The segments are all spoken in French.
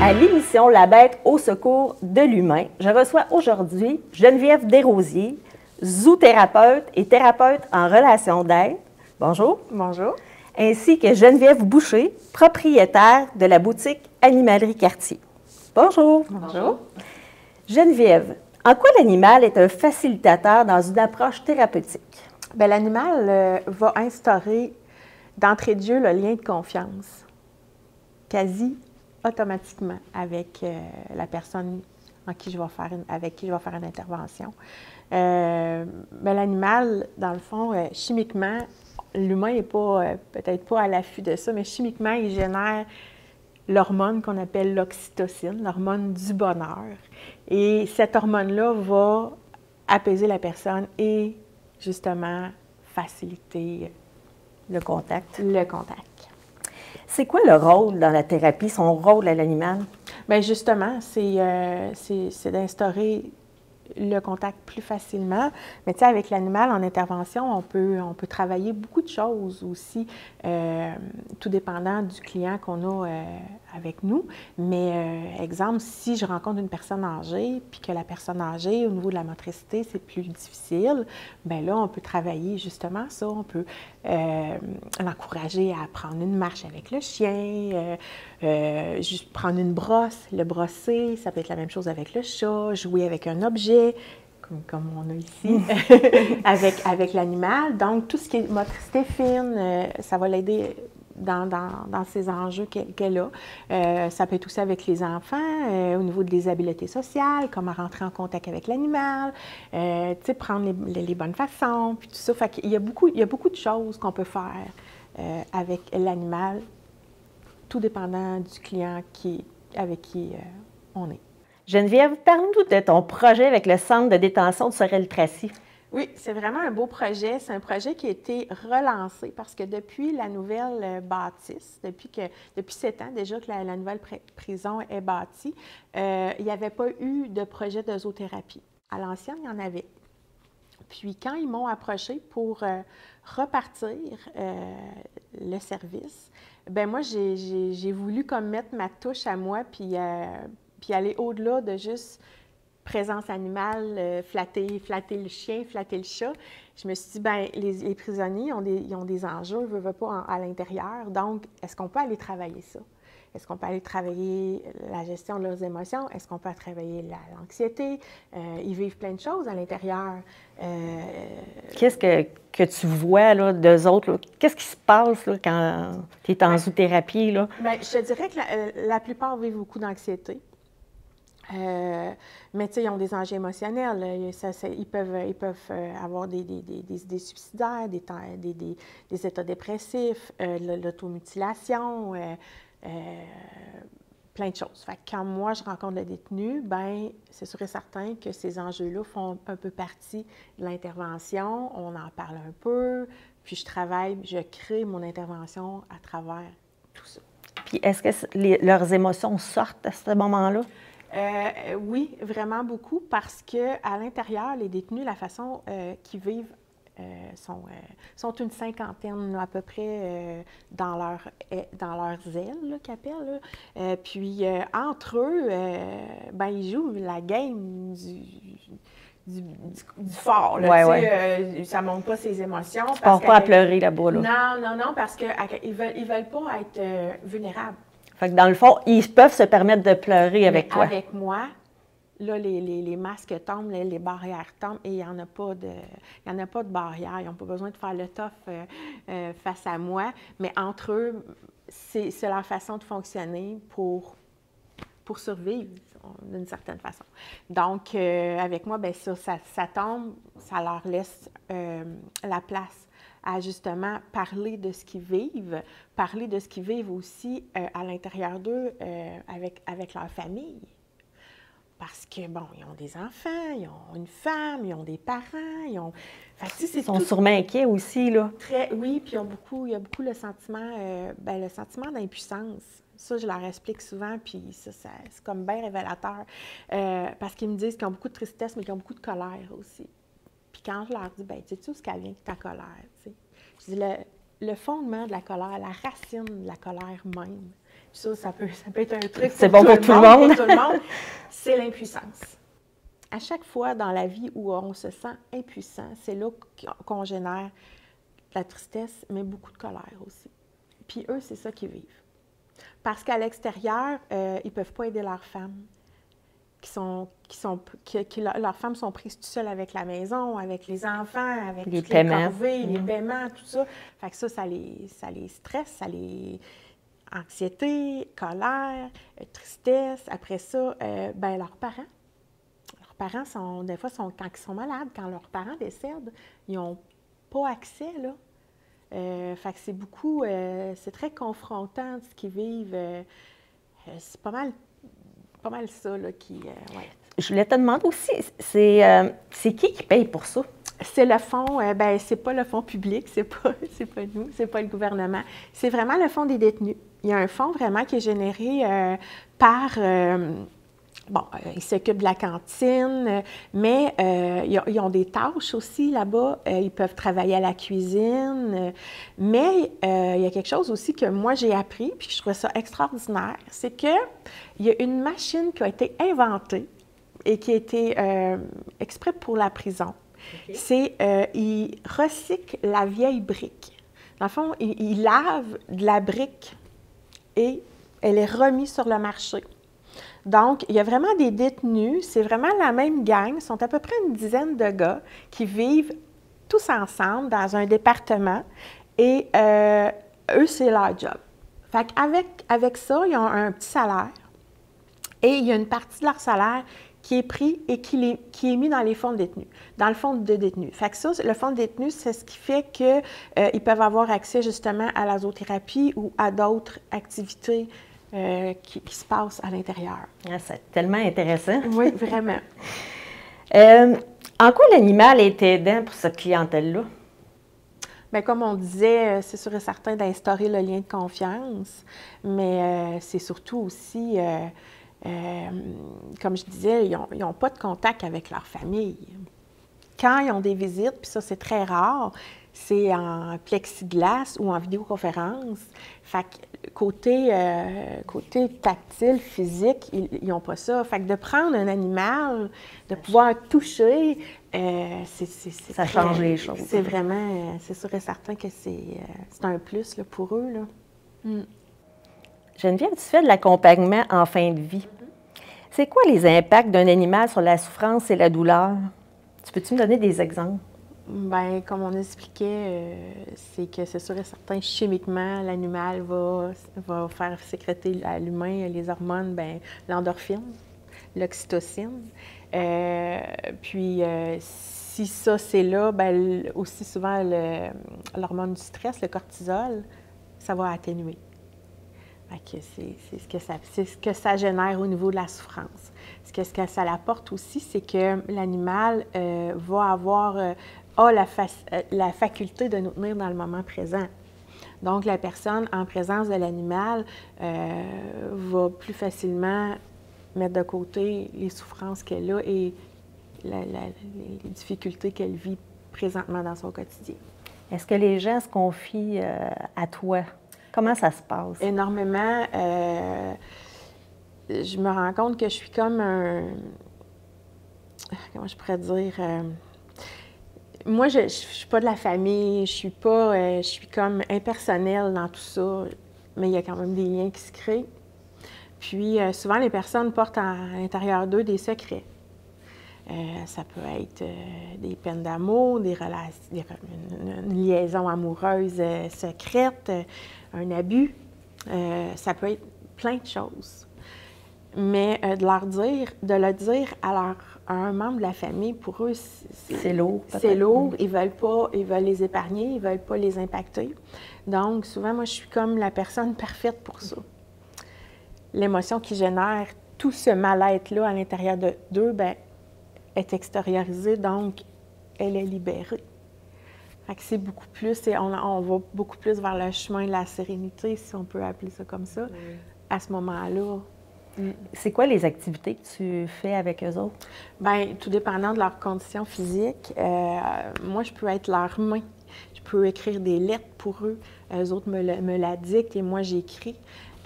à l'émission La Bête au secours de l'humain. Je reçois aujourd'hui Geneviève Desrosiers, zoothérapeute et thérapeute en relation d'aide. Bonjour. Bonjour. Ainsi que Geneviève Boucher, propriétaire de la boutique Animalerie Cartier. Bonjour. Bonjour. Geneviève, en quoi l'animal est un facilitateur dans une approche thérapeutique? Bien, l'animal va instaurer d'entrée de jeu le lien de confiance, quasi automatiquement avec la personne avec qui je vais faire une intervention. Mais l'animal, dans le fond, chimiquement, l'humain n'est pas peut-être pas à l'affût de ça, mais chimiquement, il génère l'hormone qu'on appelle l'oxytocine, l'hormone du bonheur. Et cette hormone-là va apaiser la personne et justement faciliter Le contact. le contact. C'est quoi le rôle dans la thérapie, son rôle à l'animal? Bien, justement, c'est d'instaurer le contact plus facilement. Mais tu sais, avec l'animal en intervention, on peut travailler beaucoup de choses aussi, tout dépendant du client qu'on a avec nous. Mais, exemple, si je rencontre une personne âgée, puis que la personne âgée, au niveau de la motricité, c'est plus difficile, bien là, on peut travailler justement ça. On peut l'encourager à prendre une marche avec le chien, juste prendre une brosse, le brosser. Ça peut être la même chose avec le chat, jouer avec un objet, comme on a ici, avec l'animal. Donc, tout ce qui est motricité fine, ça va l'aider dans ces enjeux qu'elle a. Ça peut être aussi avec les enfants, au niveau des habiletés sociales, comment rentrer en contact avec l'animal, tu sais, prendre les bonnes façons, puis tout ça. Fait qu'il y a beaucoup de choses qu'on peut faire avec l'animal, tout dépendant du client avec qui on est. Geneviève, parle-nous de ton projet avec le centre de détention de Sorel-Tracy. Oui, c'est vraiment un beau projet. C'est un projet qui a été relancé parce que depuis la nouvelle bâtisse, depuis 7 ans déjà que la nouvelle prison est bâtie, il n'y avait pas eu de projet de zoothérapie. À l'ancienne, il y en avait. Puis quand ils m'ont approché pour repartir le service, bien moi, j'ai voulu comme mettre ma touche à moi puis aller au-delà de juste présence animale, flatter le chien, flatter le chat. Je me suis dit, bien, les prisonniers ils ont des enjeux, ils ne veulent pas à l'intérieur. Donc, est-ce qu'on peut aller travailler ça? Est-ce qu'on peut aller travailler la gestion de leurs émotions? Est-ce qu'on peut travailler l'anxiété? Ils vivent plein de choses à l'intérieur. Qu'est-ce que tu vois là, d'eux autres? Là? Qu'est-ce qui se passe là, quand tu es en zoothérapie? Là? Bien, je te dirais que la plupart vivent beaucoup d'anxiété. Mais tu sais, ils ont des enjeux émotionnels. Ils peuvent avoir des idées suicidaires, des états dépressifs, l'automutilation, plein de choses. Fait que quand moi, je rencontre le détenu, bien, c'est sûr et certain que ces enjeux-là font un peu partie de l'intervention. On en parle un peu, puis je crée mon intervention à travers tout ça. Puis est-ce que leurs émotions sortent à ce moment-là? Oui, vraiment beaucoup, parce qu'à l'intérieur, les détenus, la façon qu'ils vivent, sont une cinquantaine là, à peu près dans leurs ailes, qu'ils appellent. Puis entre eux, ben, ils jouent la game du fort. Là, Ouais. Ça ne montre pas ses émotions. Tu ne pars pas à pleurer là-bas. Là. Non, parce qu'ils veulent pas être vulnérables. Fait que dans le fond, ils peuvent se permettre de pleurer avec toi. Avec moi, là, les masques tombent, les barrières tombent et il n'y en a pas de barrière. Ils n'ont pas besoin de faire le tough face à moi. Mais entre eux, c'est leur façon de fonctionner pour survivre d'une certaine façon. Donc, avec moi, bien, ça tombe, ça leur laisse la place à justement parler de ce qu'ils vivent aussi à l'intérieur d'eux avec leur famille. Parce que, bon, ils ont des enfants, ils ont une femme, ils ont des parents, ils sont sûrement inquiets aussi, là. Oui, puis il y a beaucoup le sentiment d'impuissance. Ça, je leur explique souvent, puis ça c'est comme bien révélateur. Parce qu'ils me disent qu'ils ont beaucoup de tristesse, mais qu'ils ont beaucoup de colère aussi. Puis quand je leur dis, bien, sais-tu où est-ce qu'elle vient de ta colère? T'sais? Je dis, le fondement de la colère, la racine de la colère même, ça peut être un truc c'est bon pour tout le monde. C'est l'impuissance. À chaque fois dans la vie où on se sent impuissant, c'est là qu'on génère de la tristesse, mais beaucoup de colère aussi. Puis eux, c'est ça qu'ils vivent. Parce qu'à l'extérieur, ils ne peuvent pas aider leurs femmes. Leurs femmes sont prises tout seules avec la maison, avec les enfants, avec les toutes paiements. les corvées, les paiements, tout ça. Fait que ça les stresse, ça les... Anxiété, colère, tristesse. Après ça, leurs parents sont, des fois, quand ils sont malades, quand leurs parents décèdent, ils n'ont pas accès, là. Fait que c'est beaucoup, c'est très confrontant ce qu'ils vivent. C'est pas mal ça, là, qui... ouais. Je voulais te demander aussi, c'est qui paye pour ça? C'est le fonds, c'est pas le fonds public, c'est pas nous, c'est pas le gouvernement. C'est vraiment le fonds des détenus. Il y a un fonds vraiment qui est généré par... ils s'occupent de la cantine, mais ils ont des tâches aussi là-bas. Ils peuvent travailler à la cuisine. Mais il y a quelque chose aussi que moi, j'ai appris, puis je trouvais ça extraordinaire, c'est qu'il y a une machine qui a été inventée et qui a été exprès pour la prison. Okay. C'est, ils recyclent la vieille brique. Dans le fond, ils lavent de la brique et elle est remise sur le marché. Donc, il y a vraiment des détenus, c'est vraiment la même gang, ils sont à peu près une dizaine de gars qui vivent tous ensemble dans un département et eux, c'est leur job. Fait qu'avec ça, ils ont un petit salaire et il y a une partie de leur salaire qui est pris et qui est mis dans les fonds de détenus, dans le fonds de détenus. Fait que ça, le fonds de détenus, c'est ce qui fait qu'ils peuvent avoir accès justement à la zoothérapie ou à d'autres activités qui se passent à l'intérieur. Ah, c'est tellement intéressant. Oui, vraiment. En quoi l'animal est aidant pour cette clientèle-là? Bien, comme on disait, c'est sûr et certain d'instaurer le lien de confiance, mais c'est surtout aussi... comme je disais, ils n'ont pas de contact avec leur famille. Quand ils ont des visites, puis ça, c'est très rare, c'est en plexiglas ou en vidéoconférence. Fait que côté tactile, physique, ils n'ont pas ça. Fait que de prendre un animal, de pouvoir toucher, ça change les choses. C'est vraiment, c'est sûr et certain que c'est un plus là, pour eux. Là. Mm. Geneviève, tu fais de l'accompagnement en fin de vie. C'est quoi les impacts d'un animal sur la souffrance et la douleur? Tu peux-tu me donner des exemples? Bien, comme on expliquait, c'est que c'est sûr et certain, chimiquement, l'animal va faire sécréter à l'humain les hormones, l'endorphine, l'oxytocine. Puis, si ça, c'est là, aussi souvent, l'hormone du stress, le cortisol, ça va atténuer. C'est ce que ça génère au niveau de la souffrance. Ce que ça apporte aussi, c'est que l'animal va avoir la faculté de nous tenir dans le moment présent. Donc, la personne en présence de l'animal va plus facilement mettre de côté les souffrances qu'elle a et les difficultés qu'elle vit présentement dans son quotidien. Est-ce que les gens se confient à toi? Comment ça se passe? Énormément. Je me rends compte que je suis comme un... Comment je pourrais dire? Moi, je ne suis pas de la famille, je suis comme impersonnelle dans tout ça, mais il y a quand même des liens qui se créent. Puis, souvent, les personnes portent à l'intérieur d'eux des secrets. Ça peut être des peines d'amour, une liaison amoureuse secrète, un abus. Ça peut être plein de choses. Mais de le dire à un membre de la famille, pour eux, c'est lourd. C'est lourd. Ils veulent les épargner, ils ne veulent pas les impacter. Donc, souvent, moi, je suis comme la personne parfaite pour ça. L'émotion qui génère tout ce mal-être-là à l'intérieur d'eux, est extériorisée, donc elle est libérée. Fait que c'est beaucoup plus, on va beaucoup plus vers le chemin de la sérénité, si on peut appeler ça comme ça, à ce moment-là. C'est quoi les activités que tu fais avec eux autres? Bien, tout dépendant de leurs conditions physiques, moi, je peux être leur main. Je peux écrire des lettres pour eux. Eux autres me la dictent et moi, j'écris.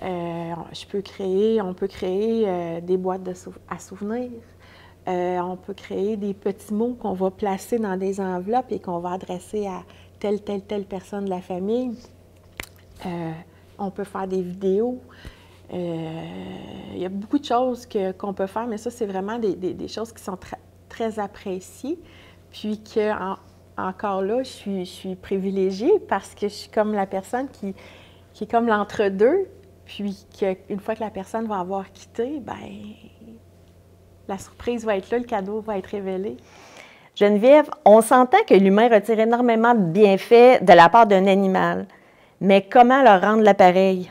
On peut créer des boîtes à souvenirs. On peut créer des petits mots qu'on va placer dans des enveloppes et qu'on va adresser à telle personne de la famille. On peut faire des vidéos. Il y a beaucoup de choses qu'on peut faire, mais ça, c'est vraiment des choses qui sont très appréciées. Puis encore là, je suis privilégiée parce que je suis comme la personne qui est comme l'entre-deux. Puis qu'une fois que la personne va avoir quitté, bien, la surprise va être là, le cadeau va être révélé. Geneviève, on s'entend que l'humain retire énormément de bienfaits de la part d'un animal. Mais comment leur rendre l'appareil?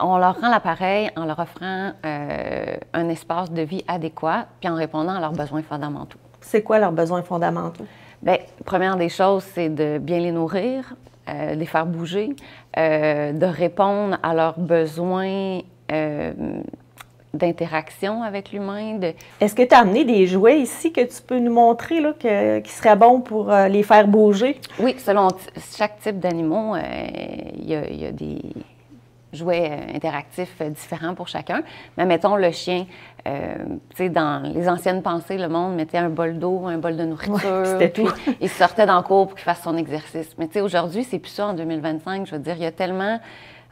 On leur rend l'appareil en leur offrant un espace de vie adéquat puis en répondant à leurs besoins fondamentaux. C'est quoi leurs besoins fondamentaux? Bien, première des choses, c'est de bien les nourrir, de les faire bouger, de répondre à leurs besoins d'interaction avec l'humain. Est-ce que tu as amené des jouets ici que tu peux nous montrer là, qui seraient bons pour les faire bouger? Oui, selon chaque type d'animaux, il y a des jouets interactifs différents pour chacun. Mais mettons le chien, tu sais, dans les anciennes pensées, le monde mettait un bol d'eau, un bol de nourriture, c'était tout. Il sortait dans le cours pour qu'il fasse son exercice. Mais tu sais, aujourd'hui, c'est plus ça en 2025. Je veux dire, il y a tellement...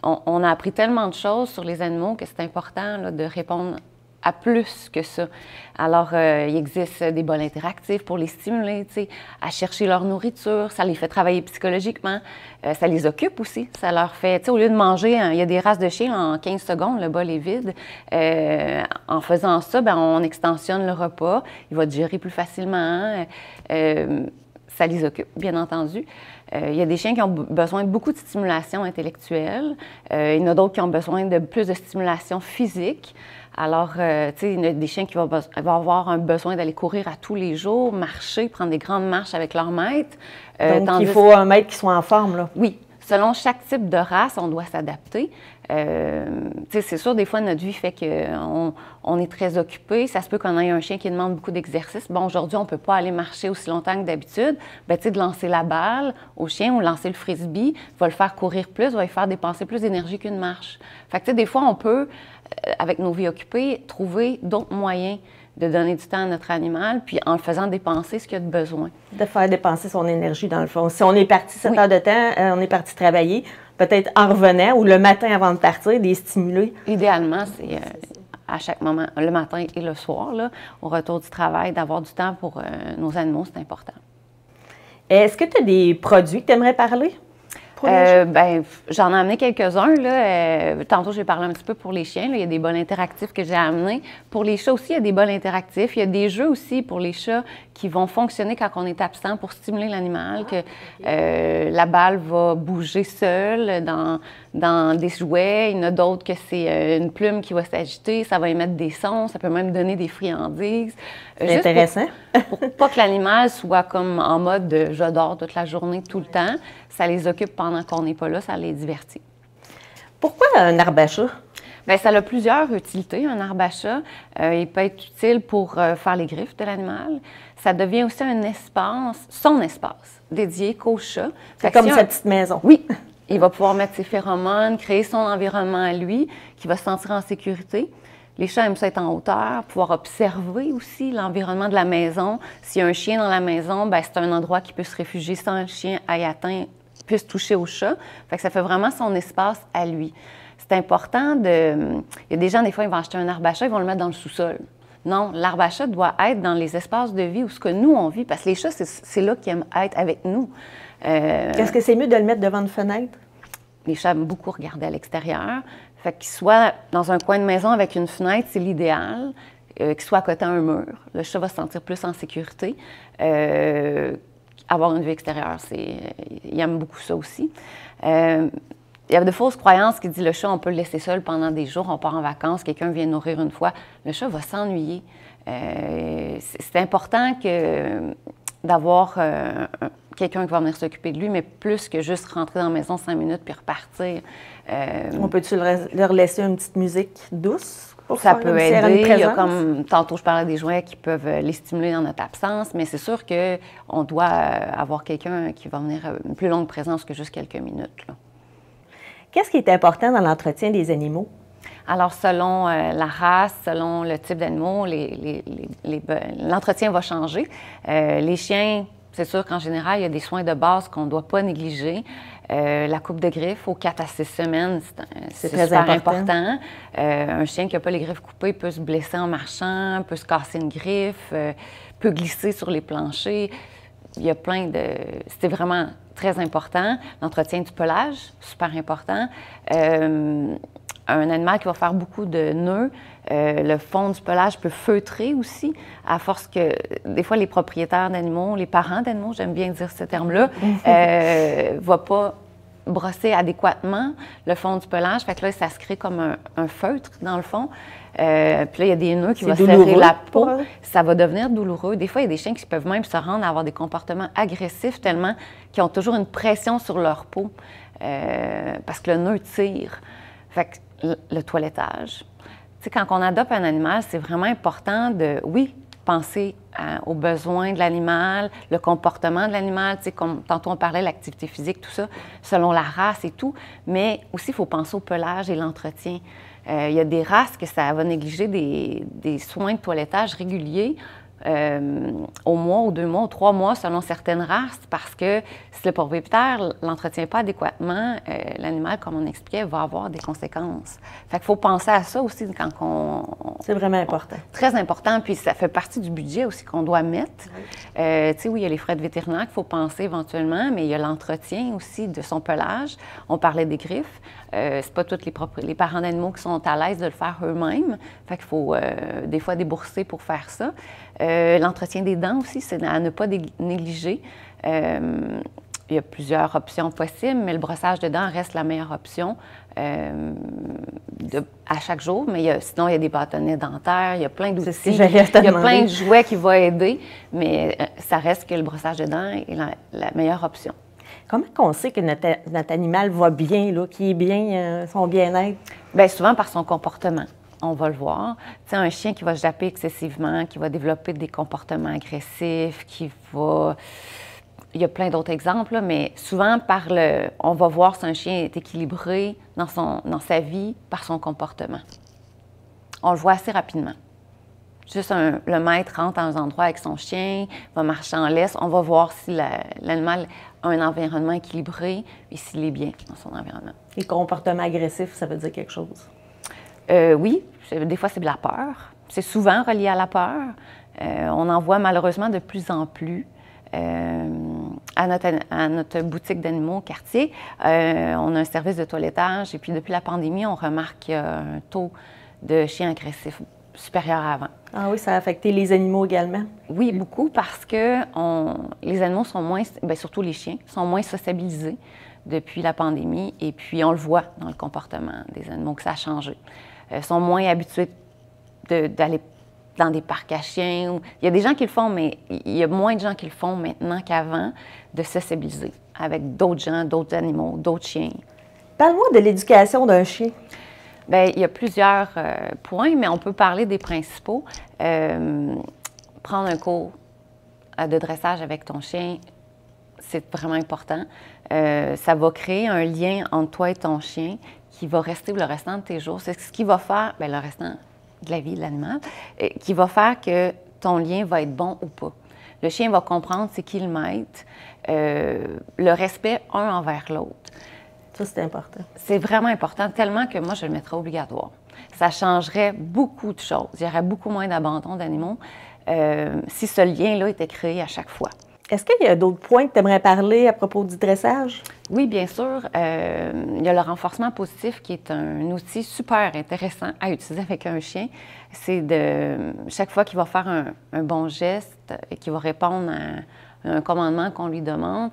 On a appris tellement de choses sur les animaux que c'est important là, de répondre à plus que ça. Alors, il existe des bols interactifs pour les stimuler, tu sais, à chercher leur nourriture. Ça les fait travailler psychologiquement. Ça les occupe aussi. Ça leur fait, tu sais, au lieu de manger, il y a des races de chiens, en 15 secondes, le bol est vide. En faisant ça, bien, on extensionne le repas. Il va digérer plus facilement. Ça les occupe, bien entendu. Il y a des chiens qui ont besoin de beaucoup de stimulation intellectuelle. Il y en a d'autres qui ont besoin de plus de stimulation physique. Alors, tu sais, il y a des chiens qui vont avoir un besoin d'aller courir à tous les jours, marcher, prendre des grandes marches avec leur maître. Donc, il faut un maître qui soit en forme, là. Oui. Selon chaque type de race, on doit s'adapter. C'est sûr, des fois, notre vie fait qu'on est très occupé. Ça se peut qu'on ait un chien qui demande beaucoup d'exercice. Bon, aujourd'hui, on ne peut pas aller marcher aussi longtemps que d'habitude. Bien, tu sais, de lancer la balle au chien ou lancer le frisbee va le faire courir plus, va lui faire dépenser plus d'énergie qu'une marche. Fait que, tu sais, des fois, on peut, avec nos vies occupées, trouver d'autres moyens de donner du temps à notre animal, puis en le faisant dépenser ce qu'il a de besoin. De faire dépenser son énergie, dans le fond. Si on est parti 7 heures de temps, on est parti travailler, peut-être en revenant ou le matin avant de partir, des stimuler. Idéalement, c'est à chaque moment, le matin et le soir, là, au retour du travail, d'avoir du temps pour nos animaux, c'est important. Est-ce que tu as des produits que tu aimerais parler? Ben, j'en ai amené quelques-uns. Tantôt, j'ai parlé un petit peu pour les chiens. Là. Il y a des bols interactifs que j'ai amenés. Pour les chats aussi, il y a des bols interactifs. Il y a des jeux aussi pour les chats qui vont fonctionner quand on est absent pour stimuler l'animal, la balle va bouger seule dans des jouets. Il y en a d'autres que c'est une plume qui va s'agiter, ça va émettre des sons, ça peut même donner des friandises. C'est intéressant. Pour pas que l'animal soit comme en mode « je dors toute la journée, tout le temps », ça les occupe pendant qu'on n'est pas là, ça les divertit. Pourquoi un arbre à chat? Bien, ça a plusieurs utilités, un arbre à chat. Il peut être utile pour faire les griffes de l'animal. Ça devient aussi un espace, son espace, dédié qu'au chat. C'est comme sa petite maison. Oui. Il va pouvoir mettre ses phéromones, créer son environnement à lui, qui va se sentir en sécurité. Les chats aiment ça être en hauteur, pouvoir observer aussi l'environnement de la maison. S'il y a un chien dans la maison, bien, c'est un endroit qui peut se réfugier sans le chien aille atteindre, puisse toucher au chat. Fait que ça fait vraiment son espace à lui. C'est important de... Il y a des gens, des fois, ils vont acheter un arbre à chat, ils vont le mettre dans le sous-sol. Non, l'arbre à chat doit être dans les espaces de vie où ce que nous, on vit, parce que les chats, c'est là qu'ils aiment être avec nous. Est-ce que c'est mieux de le mettre devant une fenêtre? Les chats aiment beaucoup regarder à l'extérieur. Fait qu'il soit dans un coin de maison avec une fenêtre, c'est l'idéal. Qu'il soit à côté d'un mur. Le chat va se sentir plus en sécurité. Avoir une vue extérieure, il aime beaucoup ça aussi. Il y a de fausses croyances qui disent le chat, on peut le laisser seul pendant des jours, on part en vacances, quelqu'un vient nourrir une fois. Le chat va s'ennuyer. C'est important d'avoir quelqu'un qui va venir s'occuper de lui, mais plus que juste rentrer dans la maison 5 minutes puis repartir. On peut-tu leur laisser une petite musique douce? Ça peut aider. Il y a comme, tantôt, je parlais des jouets qui peuvent les stimuler dans notre absence, mais c'est sûr qu'on doit avoir quelqu'un qui va venir une plus longue présence que juste quelques minutes. Là. Qu'est-ce qui est important dans l'entretien des animaux? Alors, selon la race, selon le type d'animaux, l'entretien va changer. Les chiens, c'est sûr qu'en général, il y a des soins de base qu'on ne doit pas négliger. La coupe de griffes aux 4 à 6 semaines, c'est très super important. Un chien qui n'a pas les griffes coupées peut se blesser en marchant, peut se casser une griffe, peut glisser sur les planchers. Il y a plein de... C'est vraiment très important. L'entretien du pelage, super important. Un animal qui va faire beaucoup de nœuds, le fond du pelage peut feutrer aussi, à force que, des fois, les propriétaires d'animaux, les parents d'animaux, j'aime bien dire ce terme-là, ne vont pas brosser adéquatement le fond du pelage. Fait que là, ça se crée comme un feutre, dans le fond. Puis là, il y a des nœuds qui vont serrer la peau. Ça va devenir douloureux. Des fois, il y a des chiens qui peuvent même se rendre à avoir des comportements agressifs tellement qu'ils ont toujours une pression sur leur peau parce que le nœud tire. Fait que le toilettage. Tu sais, quand on adopte un animal, c'est vraiment important de, oui, penser aux besoins de l'animal, le comportement de l'animal, tu sais, comme tantôt on parlait, l'activité physique, tout ça, selon la race et tout, mais aussi, il faut penser au pelage et l'entretien. Il y a des races que ça va négliger des soins de toilettage réguliers au mois, ou 2 mois, ou 3 mois, selon certaines races, parce que si le propriétaire ne l'entretient pas adéquatement, l'animal, comme on expliquait, va avoir des conséquences. Fait qu'il faut penser à ça aussi quand on... C'est vraiment important. Très important, puis ça fait partie du budget aussi qu'on doit mettre. Tu sais, oui, il y a les frais de vétérinaire qu'il faut penser éventuellement, mais il y a l'entretien aussi de son pelage. On parlait des griffes. C'est pas tous les parents d'animaux qui sont à l'aise de le faire eux-mêmes. Fait qu'il faut des fois débourser pour faire ça. L'entretien des dents aussi, c'est à ne pas négliger. Il y a plusieurs options possibles, mais le brossage de dents reste la meilleure option à chaque jour. Mais sinon, il y a des bâtonnets dentaires, il y a plein d'outils, il y a plein de jouets qui vont aider, mais ça reste que le brossage de dents est la meilleure option. Comment on sait que notre animal va bien, qu'il est bien, son bien-être? Bien, souvent par son comportement. On va le voir. Tu sais, un chien qui va japper excessivement, qui va développer des comportements agressifs, qui va... Il y a plein d'autres exemples, là, mais souvent, on va voir si un chien est équilibré dans sa vie par son comportement. On le voit assez rapidement. Juste le maître rentre dans un endroit avec son chien, va marcher en laisse. On va voir si l'animal a un environnement équilibré et s'il est bien dans son environnement. Et comportement agressif, ça veut dire quelque chose? Oui, des fois, c'est de la peur. C'est souvent relié à la peur. On en voit malheureusement de plus en plus à notre boutique d'animaux au quartier. On a un service de toilettage et puis depuis la pandémie, on remarque qu'il y a un taux de chiens agressifs supérieur à avant. Ah oui, ça a affecté les animaux également? Oui, beaucoup parce que les animaux sont moins, bien, surtout les chiens, sont moins sociabilisés depuis la pandémie et puis on le voit dans le comportement des animaux que ça a changé. Ils sont moins habitués d'aller dans des parcs à chiens. Il y a des gens qui le font, mais il y a moins de gens qui le font maintenant qu'avant, de sociabiliser avec d'autres gens, d'autres animaux, d'autres chiens. Parle-moi de l'éducation d'un chien. Bien, il y a plusieurs points, mais on peut parler des principaux. Prendre un cours de dressage avec ton chien, c'est vraiment important. Ça va créer un lien entre toi et ton chien qui va rester le restant de tes jours. C'est ce qui va faire, bien, le restant de la vie de l'animal, qui va faire que ton lien va être bon ou pas. Le chien va comprendre c'est qui le maître, le respect un envers l'autre. Ça, c'est important. C'est vraiment important, tellement que moi, je le mettrais obligatoire. Ça changerait beaucoup de choses. Il y aurait beaucoup moins d'abandon d'animaux si ce lien-là était créé à chaque fois. Est-ce qu'il y a d'autres points que tu aimerais parler à propos du dressage? Oui, bien sûr. Il y a le renforcement positif qui est un outil super intéressant à utiliser avec un chien. C'est chaque fois qu'il va faire un bon geste et qu'il va répondre à un commandement qu'on lui demande,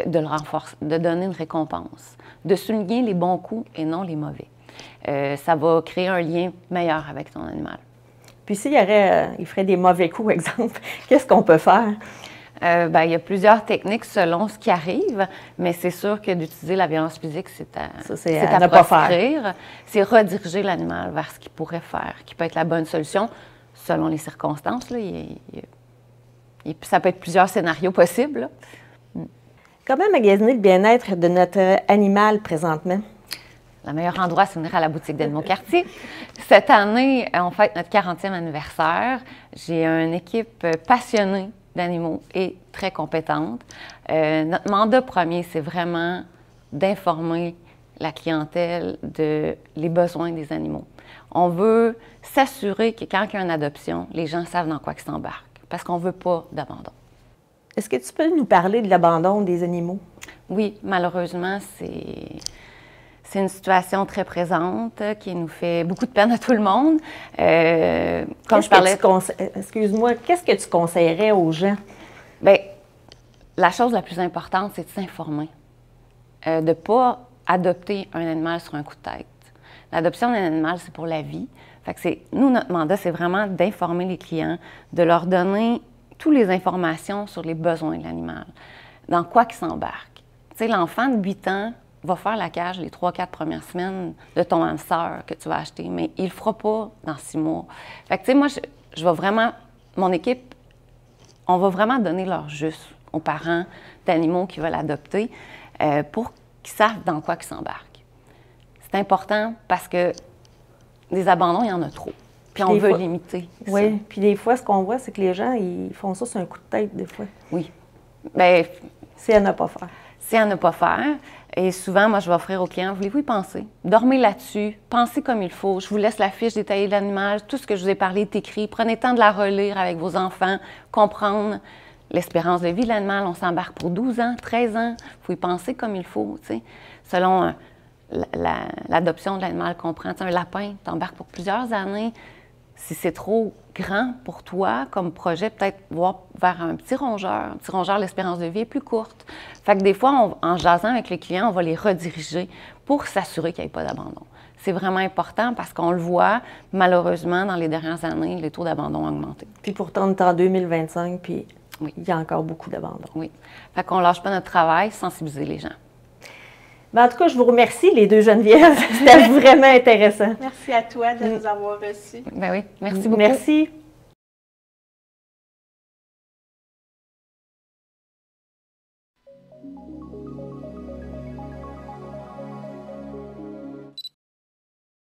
de le renforcer, de donner une récompense, de souligner les bons coups et non les mauvais. Ça va créer un lien meilleur avec ton animal. Puis s'il il ferait des mauvais coups, exemple, qu'est-ce qu'on peut faire? Bien, il y a plusieurs techniques selon ce qui arrive, mais c'est sûr que d'utiliser la violence physique, c'est à ne pas faire. C'est rediriger l'animal vers ce qu'il pourrait faire, qui peut être la bonne solution selon les circonstances. Là. Ça peut être plusieurs scénarios possibles. Comment magasiner le bien-être de notre animal présentement? le meilleur endroit, c'est venir à la boutique d'Edmond Cartier. Cette année, on fête notre 40e anniversaire. J'ai une équipe passionnée d'animaux et très compétente. Notre mandat premier, c'est vraiment d'informer la clientèle de les besoins des animaux. On veut s'assurer que quand il y a une adoption, les gens savent dans quoi ils s'embarquent, parce qu'on ne veut pas d'abandon. Est-ce que tu peux nous parler de l'abandon des animaux? Oui, malheureusement, c'est une situation très présente qui nous fait beaucoup de peine à tout le monde. Comme je parlais... Excuse-moi, qu'est-ce que tu conseillerais aux gens? Bien, la chose la plus importante, c'est de s'informer. De ne pas adopter un animal sur un coup de tête. L'adoption d'un animal, c'est pour la vie. Fait que nous, notre mandat, c'est vraiment d'informer les clients, de leur donner toutes les informations sur les besoins de l'animal, dans quoi ils s'embarquent. Tu sais, l'enfant de 8 ans va faire la cage les 3-4 premières semaines de ton hamster que tu vas acheter, mais il ne le fera pas dans 6 mois. Fait que, tu sais, moi, je vais vraiment, mon équipe, on va vraiment donner leur juste aux parents d'animaux qui veulent adopter pour qu'ils savent dans quoi ils s'embarquent. C'est important parce que des abandons, il y en a trop. Puis on veut limiter ça. Oui, puis des fois, ce qu'on voit, c'est que les gens, ils font ça sur un coup de tête, des fois. Oui. Bien, c'est à ne pas faire. C'est à ne pas faire. Et souvent, moi, je vais offrir aux clients, voulez-vous y penser? Dormez là-dessus, pensez comme il faut. Je vous laisse la fiche détaillée de l'animal. Tout ce que je vous ai parlé est écrit. Prenez le temps de la relire avec vos enfants, comprendre l'espérance de vie de l'animal. On s'embarque pour 12 ans, 13 ans. Il faut y penser comme il faut, tu sais. Selon l'adoption de l'animal qu'on prend. Tu sais, un lapin, tu embarques pour plusieurs années. Si c'est trop grand pour toi comme projet, peut-être voir vers un petit rongeur. Un petit rongeur, l'espérance de vie est plus courte. Fait que des fois, en jasant avec les clients, on va les rediriger pour s'assurer qu'il n'y ait pas d'abandon. C'est vraiment important parce qu'on le voit, malheureusement, dans les dernières années, les taux d'abandon ont augmenté. Puis pourtant, on est en 2025, puis oui, il y a encore beaucoup d'abandon. Oui. Fait qu'on ne lâche pas notre travail, sensibiliser les gens. Ben, en tout cas, je vous remercie, les deux Geneviève. C'était vraiment intéressant. Merci à toi de nous avoir reçus. Ben oui, merci beaucoup. Merci.